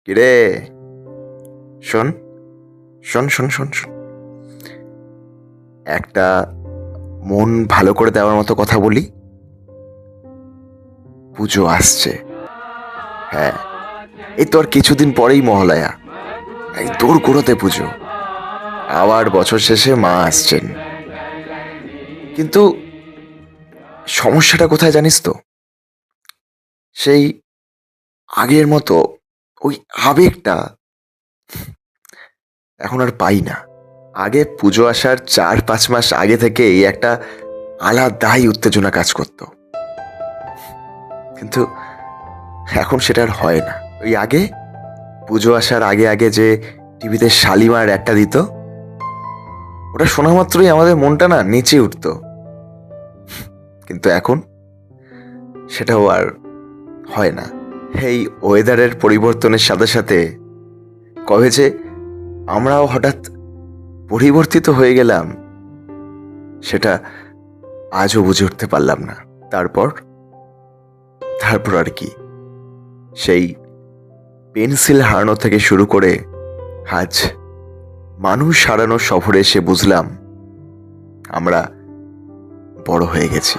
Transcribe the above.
কিরে, শোন শোন শোন শোন শোন, একটা মন ভালো করে দেওয়ার মতো কথা বলি। পুজো আসছে। হ্যাঁ, এই তো আর কিছুদিন পরেই মহালয়া। এই তোর গোড়াতে পুজো, আবার বছর শেষে মা আসছেন। কিন্তু সমস্যাটা কোথায় জানিস তো? সেই আগের মতো ওই আবেগটা এখন আর পাই না। আগে পুজো আসার 4-5 মাস আগে থেকেই একটা আলাদাই উত্তেজনা কাজ করতো, কিন্তু এখন সেটা আর হয় না। ওই আগে পুজো আসার আগে আগে যে টিভিতে শালিমার একটা দিত, ওটা শোনা মাত্রই আমাদের মনটা না নেচে উঠতো। কিন্তু এখন সেটাও আর হয় না। এই ওয়েদারের পরিবর্তনের সাথে সাথে কবে যে আমরাও হঠাৎ পরিবর্তিত হয়ে গেলাম, সেটা আজও বুঝে উঠতে পারলাম না। তারপর তারপর আর কি, সেই পেন্সিল হারানো থেকে শুরু করে আজ মানুষ হারানোর সফরে এসে বুঝলাম আমরা বড় হয়ে গেছি।